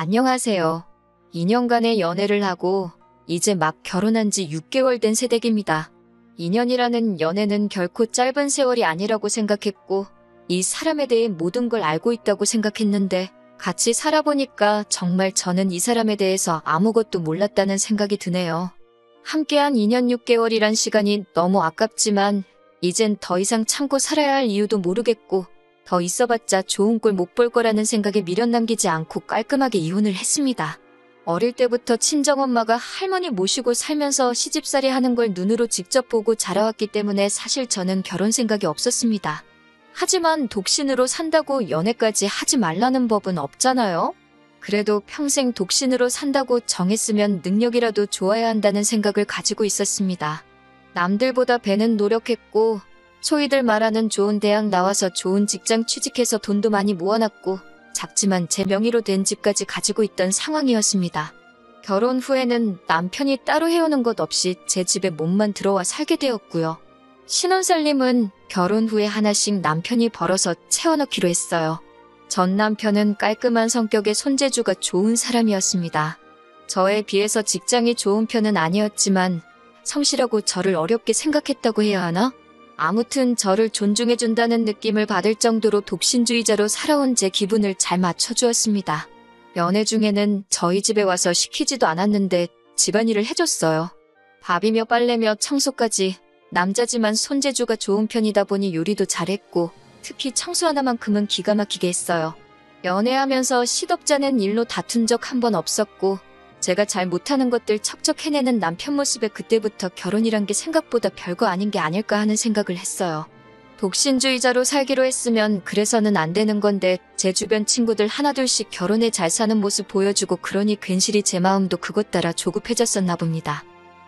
안녕하세요. 2년간의 연애를 하고 이제 막 결혼한 지 6개월 된 새댁입니다. 2년이라는 연애는 결코 짧은 세월이 아니라고 생각했고 이 사람에 대해 모든 걸 알고 있다고 생각했는데 같이 살아보니까 정말 저는 이 사람에 대해서 아무것도 몰랐다는 생각이 드네요. 함께한 2년 6개월이란 시간이 너무 아깝지만 이젠 더 이상 참고 살아야 할 이유도 모르겠고 더 있어봤자 좋은 꼴 못 볼 거라는 생각에 미련 남기지 않고 깔끔하게 이혼을 했습니다. 어릴 때부터 친정엄마가 할머니 모시고 살면서 시집살이 하는 걸 눈으로 직접 보고 자라왔기 때문에 사실 저는 결혼 생각이 없었습니다. 하지만 독신으로 산다고 연애까지 하지 말라는 법은 없잖아요? 그래도 평생 독신으로 산다고 정했으면 능력이라도 좋아야 한다는 생각을 가지고 있었습니다. 남들보다 배는 노력했고 소위들 말하는 좋은 대학 나와서 좋은 직장 취직해서 돈도 많이 모아놨고 작지만 제 명의로 된 집까지 가지고 있던 상황이었습니다. 결혼 후에는 남편이 따로 해오는 것 없이 제 집에 몸만 들어와 살게 되었고요. 신혼살림은 결혼 후에 하나씩 남편이 벌어서 채워넣기로 했어요. 전 남편은 깔끔한 성격의 손재주가 좋은 사람이었습니다. 저에 비해서 직장이 좋은 편은 아니었지만 성실하고 저를 어렵게 생각했다고 해야 하나? 아무튼 저를 존중해준다는 느낌을 받을 정도로 독신주의자로 살아온 제 기분을 잘 맞춰주었습니다. 연애 중에는 저희 집에 와서 시키지도 않았는데 집안일을 해줬어요. 밥이며 빨래며 청소까지. 남자지만 손재주가 좋은 편이다 보니 요리도 잘했고 특히 청소 하나만큼은 기가 막히게 했어요. 연애하면서 시덥잖은 일로 다툰 적 한 번 없었고 제가 잘 못하는 것들 척척 해내는 남편 모습에 그때부터 결혼이란 게 생각보다 별거 아닌 게 아닐까 하는 생각을 했어요. 독신주의자로 살기로 했으면 그래서는 안 되는 건데 제 주변 친구들 하나둘씩 결혼해 잘 사는 모습 보여주고 그러니 괜시리 제 마음도 그것 따라 조급해졌었나 봅니다.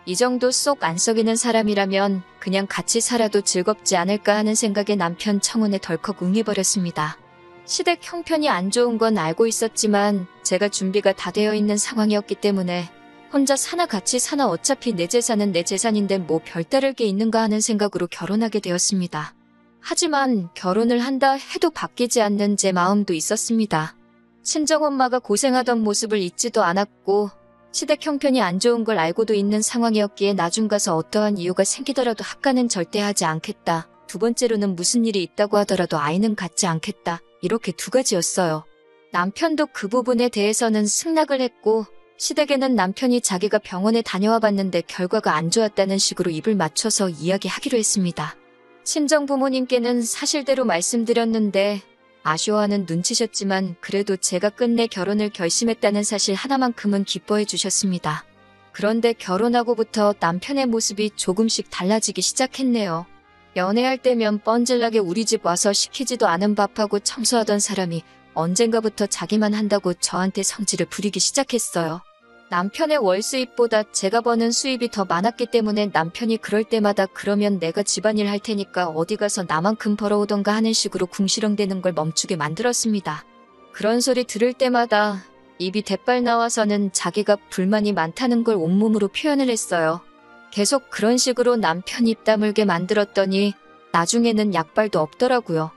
이 정도 쏙 안 썩이는 사람이라면 그냥 같이 살아도 즐겁지 않을까 하는 생각에 남편 청혼에 덜컥 응해버렸습니다. 시댁 형편이 안 좋은 건 알고 있었지만 제가 준비가 다 되어 있는 상황이었기 때문에 혼자 사나 같이 사나 어차피 내 재산은 내 재산인데 뭐 별다를 게 있는가 하는 생각으로 결혼하게 되었습니다. 하지만 결혼을 한다 해도 바뀌지 않는 제 마음도 있었습니다. 친정엄마가 고생하던 모습을 잊지도 않았고 시댁 형편이 안 좋은 걸 알고도 있는 상황이었기에 나중 가서 어떠한 이유가 생기더라도 학가는 절대 하지 않겠다. 두 번째로는 무슨 일이 있다고 하더라도 아이는 갖지 않겠다. 이렇게 두 가지였어요. 남편도 그 부분에 대해서는 승낙을 했고 시댁에는 남편이 자기가 병원에 다녀와 봤는데 결과가 안 좋았다는 식으로 입을 맞춰서 이야기하기로 했습니다. 친정 부모님께는 사실대로 말씀드렸는데 아쉬워하는 눈치셨지만 그래도 제가 끝내 결혼을 결심했다는 사실 하나만큼은 기뻐해 주셨습니다. 그런데 결혼하고부터 남편의 모습이 조금씩 달라지기 시작했네요. 연애할 때면 뻔질나게 우리 집 와서 시키지도 않은 밥하고 청소하던 사람이 언젠가부터 자기만 한다고 저한테 성질을 부리기 시작했어요. 남편의 월 수입보다 제가 버는 수입이 더 많았기 때문에 남편이 그럴 때마다 그러면 내가 집안일 할 테니까 어디 가서 나만큼 벌어오던가 하는 식으로 궁시렁대는 걸 멈추게 만들었습니다. 그런 소리 들을 때마다 입이 대빨 나와서는 자기가 불만이 많다는 걸 온몸으로 표현을 했어요. 계속 그런 식으로 남편 입 다물게 만들었더니 나중에는 약발도 없더라고요.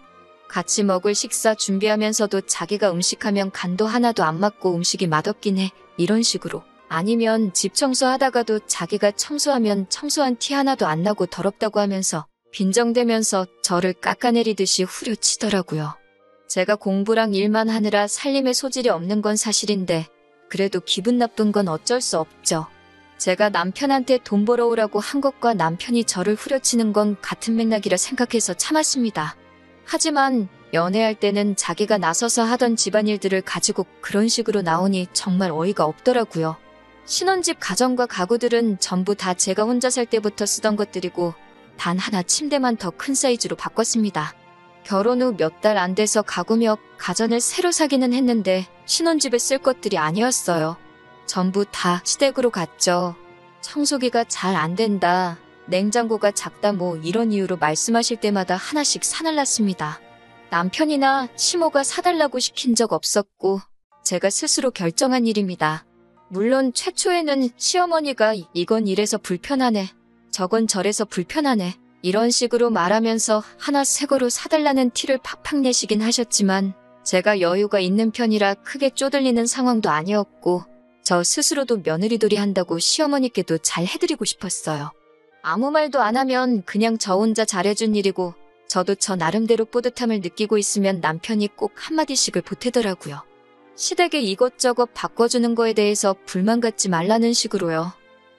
같이 먹을 식사 준비하면서도 자기가 음식하면 간도 하나도 안 맞고 음식이 맛없긴 해. 이런 식으로. 아니면 집 청소하다가도 자기가 청소하면 청소한 티 하나도 안 나고 더럽다고 하면서 빈정대면서 저를 깎아내리듯이 후려치더라고요. 제가 공부랑 일만 하느라 살림에 소질이 없는 건 사실인데 그래도 기분 나쁜 건 어쩔 수 없죠. 제가 남편한테 돈 벌어오라고 한 것과 남편이 저를 후려치는 건 같은 맥락이라 생각해서 참았습니다. 하지만 연애할 때는 자기가 나서서 하던 집안일들을 가지고 그런 식으로 나오니 정말 어이가 없더라고요. 신혼집 가전과 가구들은 전부 다 제가 혼자 살 때부터 쓰던 것들이고 단 하나 침대만 더 큰 사이즈로 바꿨습니다. 결혼 후 몇 달 안 돼서 가구며 가전을 새로 사기는 했는데 신혼집에 쓸 것들이 아니었어요. 전부 다 시댁으로 갔죠. 청소기가 잘 안 된다. 냉장고가 작다 뭐 이런 이유로 말씀하실 때마다 하나씩 사날랐습니다. 남편이나 시모가 사달라고 시킨 적 없었고 제가 스스로 결정한 일입니다. 물론 최초에는 시어머니가 이건 이래서 불편하네, 저건 저래서 불편하네 이런 식으로 말하면서 하나 새 거로 사달라는 티를 팍팍 내시긴 하셨지만 제가 여유가 있는 편이라 크게 쪼들리는 상황도 아니었고 저 스스로도 며느리돌이 한다고 시어머니께도 잘 해드리고 싶었어요. 아무 말도 안 하면 그냥 저 혼자 잘해준 일이고 저도 저 나름대로 뿌듯함을 느끼고 있으면 남편이 꼭 한마디씩을 보태더라고요. 시댁에 이것저것 바꿔주는 거에 대해서 불만 갖지 말라는 식으로요.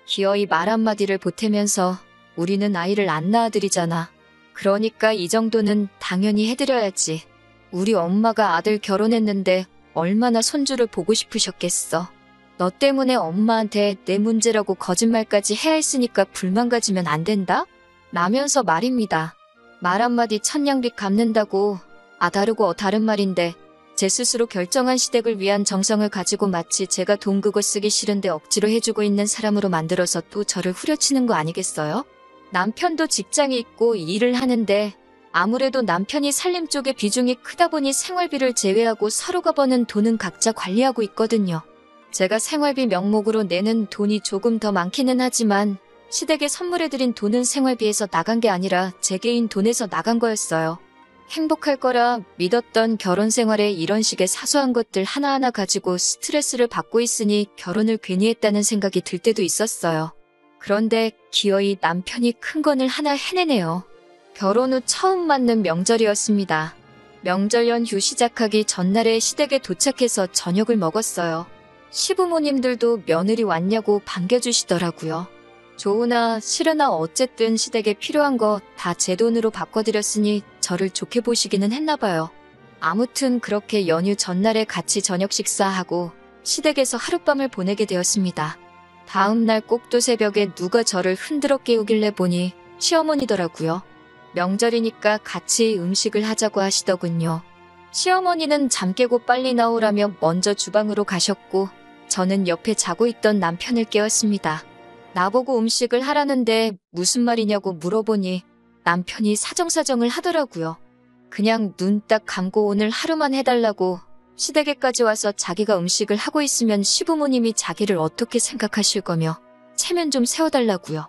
기어이 말 한마디를 보태면서 우리는 아이를 안 낳아드리잖아. 그러니까 이 정도는 당연히 해드려야지. 우리 엄마가 아들 결혼했는데 얼마나 손주를 보고 싶으셨겠어. 너 때문에 엄마한테 내 문제라고 거짓말까지 해야 했으니까 불만 가지면 안 된다? 라면서 말입니다. 말 한마디 천냥빚 갚는다고. 다르고 다른 말인데 제 스스로 결정한 시댁을 위한 정성을 가지고 마치 제가 돈 그거 쓰기 싫은데 억지로 해주고 있는 사람으로 만들어서 또 저를 후려치는 거 아니겠어요? 남편도 직장이 있고 일을 하는데 아무래도 남편이 살림 쪽에 비중이 크다 보니 생활비를 제외하고 서로가 버는 돈은 각자 관리하고 있거든요. 제가 생활비 명목으로 내는 돈이 조금 더 많기는 하지만 시댁에 선물해드린 돈은 생활비에서 나간 게 아니라 제 개인 돈에서 나간 거였어요. 행복할 거라 믿었던 결혼 생활에 이런 식의 사소한 것들 하나하나 가지고 스트레스를 받고 있으니 결혼을 괜히 했다는 생각이 들 때도 있었어요. 그런데 기어이 남편이 큰 건을 하나 해내네요. 결혼 후 처음 맞는 명절이었습니다. 명절 연휴 시작하기 전날에 시댁에 도착해서 저녁을 먹었어요. 시부모님들도 며느리 왔냐고 반겨주시더라고요. 좋으나 싫으나 어쨌든 시댁에 필요한 거 다 제 돈으로 바꿔드렸으니 저를 좋게 보시기는 했나봐요. 아무튼 그렇게 연휴 전날에 같이 저녁 식사하고 시댁에서 하룻밤을 보내게 되었습니다. 다음 날 꼭두 새벽에 누가 저를 흔들어 깨우길래 보니 시어머니더라고요. 명절이니까 같이 음식을 하자고 하시더군요. 시어머니는 잠 깨고 빨리 나오라며 먼저 주방으로 가셨고 저는 옆에 자고 있던 남편을 깨웠습니다. 나보고 음식을 하라는데 무슨 말이냐고 물어보니 남편이 사정사정을 하더라고요. 그냥 눈 딱 감고 오늘 하루만 해달라고 시댁에까지 와서 자기가 음식을 하고 있으면 시부모님이 자기를 어떻게 생각하실 거며 체면 좀 세워달라고요.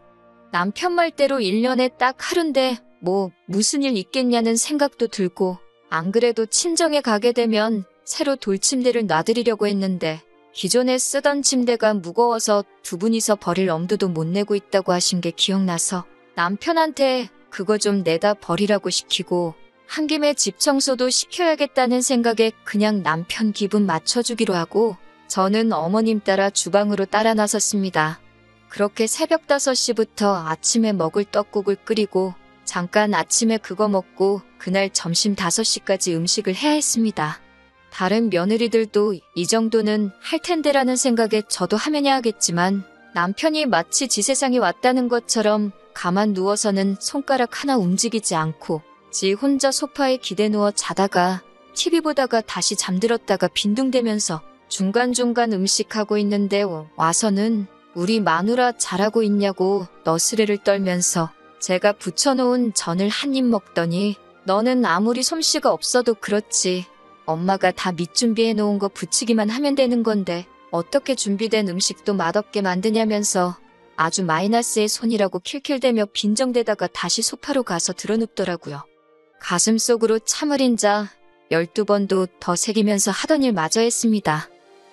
남편 말대로 1년에 딱 하루인데 뭐 무슨 일 있겠냐는 생각도 들고 안 그래도 친정에 가게 되면 새로 돌침대를 놔드리려고 했는데 기존에 쓰던 침대가 무거워서 두 분이서 버릴 엄두도 못 내고 있다고 하신 게 기억나서 남편한테 그거 좀 내다 버리라고 시키고 한 김에 집 청소도 시켜야겠다는 생각에 그냥 남편 기분 맞춰주기로 하고 저는 어머님 따라 주방으로 따라 나섰습니다. 그렇게 새벽 5시부터 아침에 먹을 떡국을 끓이고 잠깐 아침에 그거 먹고 그날 점심 5시까지 음식을 해야 했습니다. 다른 며느리들도 이 정도는 할 텐데라는 생각에 저도 하면야 하겠지만 남편이 마치 지 세상이 왔다는 것처럼 가만 누워서는 손가락 하나 움직이지 않고 지 혼자 소파에 기대 누워 자다가 TV 보다가 다시 잠들었다가 빈둥대면서 중간중간 음식하고 있는데 와서는 우리 마누라 잘하고 있냐고 너스레를 떨면서 제가 부쳐놓은 전을 한 입 먹더니 너는 아무리 솜씨가 없어도 그렇지 엄마가 다 밑준비해 놓은 거 부치기만 하면 되는 건데 어떻게 준비된 음식도 맛없게 만드냐면서 아주 마이너스의 손이라고 킬킬대며 빈정대다가 다시 소파로 가서 드러눕더라고요. 가슴속으로 참을인 자 12번도 더 새기면서 하던 일 마저 했습니다.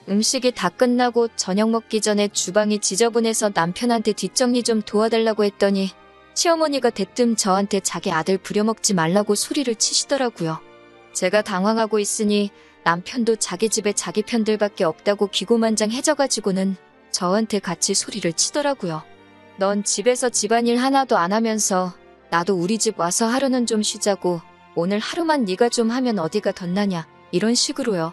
음식이 다 끝나고 저녁 먹기 전에 주방이 지저분해서 남편한테 뒷정리 좀 도와달라고 했더니 시어머니가 대뜸 저한테 자기 아들 부려먹지 말라고 소리를 치시더라고요. 제가 당황하고 있으니 남편도 자기 집에 자기 편들밖에 없다고 기고만장해져가지고는 저한테 같이 소리를 치더라고요. 넌 집에서 집안일 하나도 안 하면서 나도 우리 집 와서 하루는 좀 쉬자고 오늘 하루만 네가 좀 하면 어디가 덧나냐 이런 식으로요.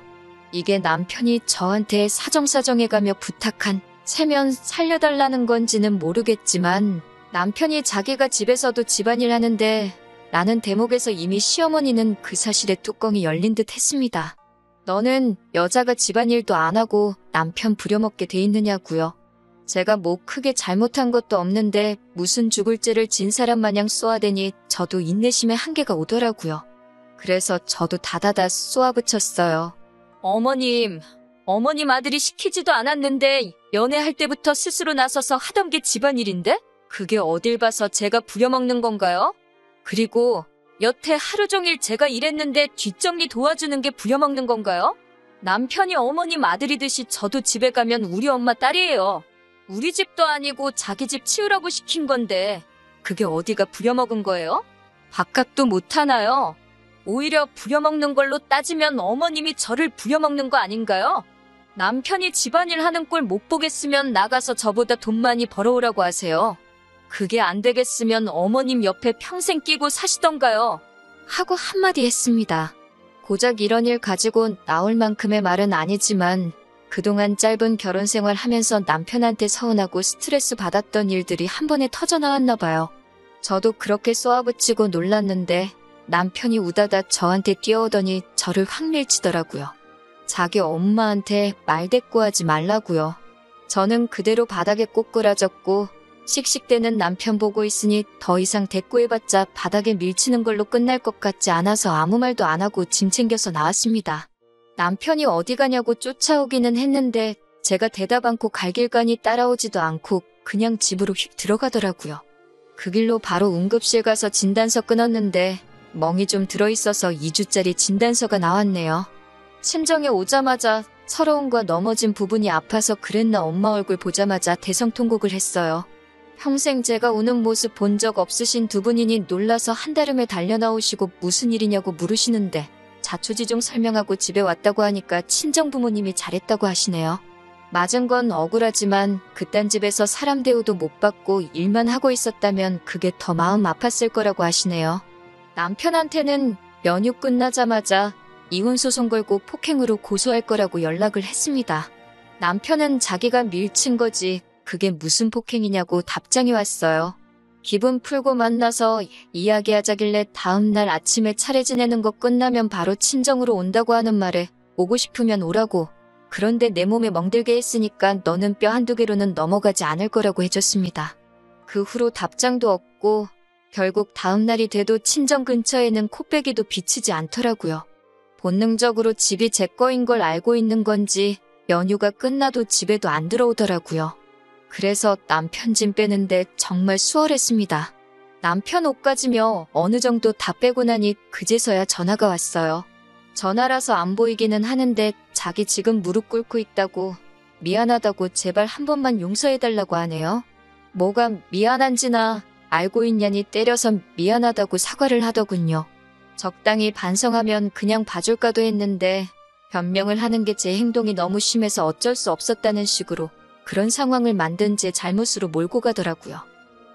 이게 남편이 저한테 사정사정해가며 부탁한 세면 살려달라는 건지는 모르겠지만 남편이 자기가 집에서도 집안일 하는데 라는 대목에서 이미 시어머니는 그 사실에 뚜껑이 열린 듯 했습니다. 너는 여자가 집안일도 안 하고 남편 부려먹게 돼 있느냐고요. 제가 뭐 크게 잘못한 것도 없는데 무슨 죽을 죄를 진 사람 마냥 쏘아대니 저도 인내심의 한계가 오더라고요. 그래서 저도 다다다 쏘아붙였어요. 어머님 아들이 시키지도 않았는데 연애할 때부터 스스로 나서서 하던 게 집안일인데? 그게 어딜 봐서 제가 부려먹는 건가요? 그리고 여태 하루 종일 제가 일했는데 뒷정리 도와주는 게 부려먹는 건가요? 남편이 어머님 아들이듯이 저도 집에 가면 우리 엄마 딸이에요. 우리 집도 아니고 자기 집 치우라고 시킨 건데 그게 어디가 부려먹은 거예요? 밥값도 못하나요? 오히려 부려먹는 걸로 따지면 어머님이 저를 부려먹는 거 아닌가요? 남편이 집안일 하는 꼴 못 보겠으면 나가서 저보다 돈 많이 벌어오라고 하세요. 그게 안 되겠으면 어머님 옆에 평생 끼고 사시던가요. 하고 한마디 했습니다. 고작 이런 일 가지고 나올 만큼의 말은 아니지만 그동안 짧은 결혼 생활 하면서 남편한테 서운하고 스트레스 받았던 일들이 한 번에 터져나왔나 봐요. 저도 그렇게 쏘아붙이고 놀랐는데 남편이 우다다 저한테 뛰어오더니 저를 확 밀치더라고요. 자기 엄마한테 말대꾸하지 말라고요. 저는 그대로 바닥에 꼬꾸라졌고 씩씩대는 남편 보고 있으니 더 이상 대꾸해봤자 바닥에 밀치는 걸로 끝날 것 같지 않아서 아무 말도 안 하고 짐 챙겨서 나왔습니다. 남편이 어디 가냐고 쫓아오기는 했는데 제가 대답 않고 갈 길 가니 따라오지도 않고 그냥 집으로 휙 들어가더라고요. 그 길로 바로 응급실 가서 진단서 끊었는데 멍이 좀 들어있어서 2주짜리 진단서가 나왔네요. 친정에 오자마자 서러움과 넘어진 부분이 아파서 그랬나 엄마 얼굴 보자마자 대성통곡을 했어요. 평생 제가 우는 모습 본 적 없으신 두 분이니 놀라서 한달음에 달려나오시고 무슨 일이냐고 물으시는데 자초지종 설명하고 집에 왔다고 하니까 친정부모님이 잘했다고 하시네요. 맞은 건 억울하지만 그딴 집에서 사람 대우도 못 받고 일만 하고 있었다면 그게 더 마음 아팠을 거라고 하시네요. 남편한테는 연휴 끝나자마자 이혼소송 걸고 폭행으로 고소할 거라고 연락을 했습니다. 남편은 자기가 밀친 거지 그게 무슨 폭행이냐고 답장이 왔어요. 기분 풀고 만나서 이야기하자길래 다음날 아침에 차례 지내는 거 끝나면 바로 친정으로 온다고 하는 말에 오고 싶으면 오라고. 그런데 내 몸에 멍들게 했으니까 너는 뼈 한두 개로는 넘어가지 않을 거라고 해줬습니다. 그 후로 답장도 없고 결국 다음날이 돼도 친정 근처에는 코빼기도 비치지 않더라고요. 본능적으로 집이 제 거인 걸 알고 있는 건지 연휴가 끝나도 집에도 안 들어오더라고요. 그래서 남편 짐 빼는데 정말 수월했습니다. 남편 옷가지며 어느 정도 다 빼고 나니 그제서야 전화가 왔어요. 전화라서 안 보이기는 하는데 자기 지금 무릎 꿇고 있다고 미안하다고 제발 한 번만 용서해달라고 하네요. 뭐가 미안한지나 알고 있냐니 때려서 미안하다고 사과를 하더군요. 적당히 반성하면 그냥 봐줄까도 했는데 변명을 하는 게 제 행동이 너무 심해서 어쩔 수 없었다는 식으로 그런 상황을 만든 제 잘못으로 몰고 가더라고요.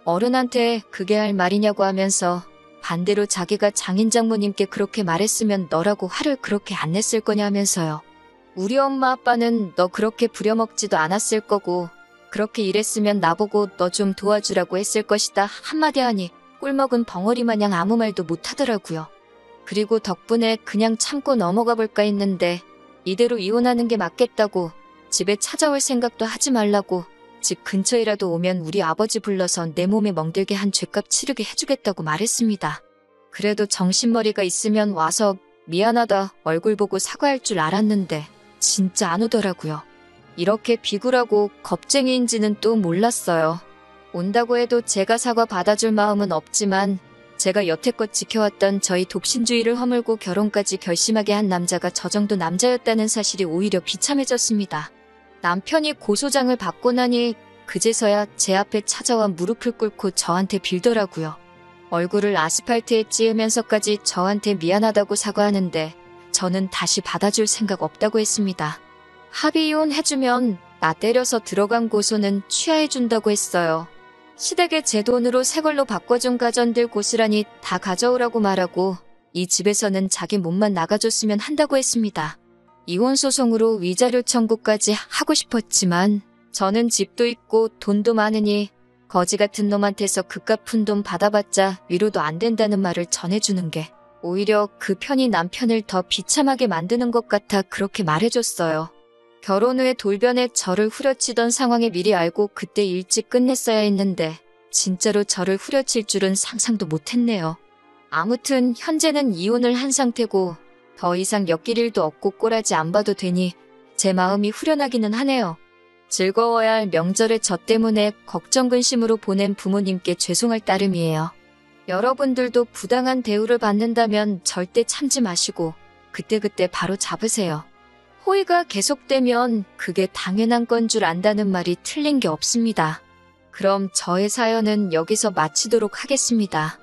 어른한테 그게 할 말이냐고 하면서 반대로 자기가 장인 장모님께 그렇게 말했으면 너라고 화를 그렇게 안 냈을 거냐 하면서요. 우리 엄마 아빠는 너 그렇게 부려먹지도 않았을 거고 그렇게 일했으면 나보고 너 좀 도와주라고 했을 것이다 한마디 하니 꿀먹은 벙어리 마냥 아무 말도 못하더라고요. 그리고 덕분에 그냥 참고 넘어가 볼까 했는데 이대로 이혼하는 게 맞겠다고 집에 찾아올 생각도 하지 말라고 집 근처이라도 오면 우리 아버지 불러서 내 몸에 멍들게 한 죗값 치르게 해주겠다고 말했습니다. 그래도 정신머리가 있으면 와서 미안하다 얼굴 보고 사과할 줄 알았는데 진짜 안 오더라고요. 이렇게 비굴하고 겁쟁이인지는 또 몰랐어요. 온다고 해도 제가 사과 받아줄 마음은 없지만 제가 여태껏 지켜왔던 저희 독신주의를 허물고 결혼까지 결심하게 한 남자가 저 정도 남자였다는 사실이 오히려 비참해졌습니다. 남편이 고소장을 받고 나니 그제서야 제 앞에 찾아와 무릎을 꿇고 저한테 빌더라고요. 얼굴을 아스팔트에 찌으면서까지 저한테 미안하다고 사과하는데 저는 다시 받아줄 생각 없다고 했습니다. 합의 이혼 해주면 나 때려서 들어간 고소는 취하해준다고 했어요. 시댁에 제 돈으로 새 걸로 바꿔준 가전들 고스란히 다 가져오라고 말하고 이 집에서는 자기 몸만 나가줬으면 한다고 했습니다. 이혼소송으로 위자료 청구까지 하고 싶었지만 저는 집도 있고 돈도 많으니 거지 같은 놈한테서 그깟 푼 돈 받아봤자 위로도 안 된다는 말을 전해주는 게 오히려 그 편이 남편을 더 비참하게 만드는 것 같아 그렇게 말해줬어요. 결혼 후에 돌변에 저를 후려치던 상황에 미리 알고 그때 일찍 끝냈어야 했는데 진짜로 저를 후려칠 줄은 상상도 못했네요. 아무튼 현재는 이혼을 한 상태고 더 이상 엮일 일도 없고 꼬라지 안 봐도 되니 제 마음이 후련하기는 하네요. 즐거워야 할 명절에 저 때문에 걱정 근심으로 보낸 부모님께 죄송할 따름이에요. 여러분들도 부당한 대우를 받는다면 절대 참지 마시고 그때그때 바로 잡으세요. 호의가 계속되면 그게 당연한 건 줄 안다는 말이 틀린 게 없습니다. 그럼 저의 사연은 여기서 마치도록 하겠습니다.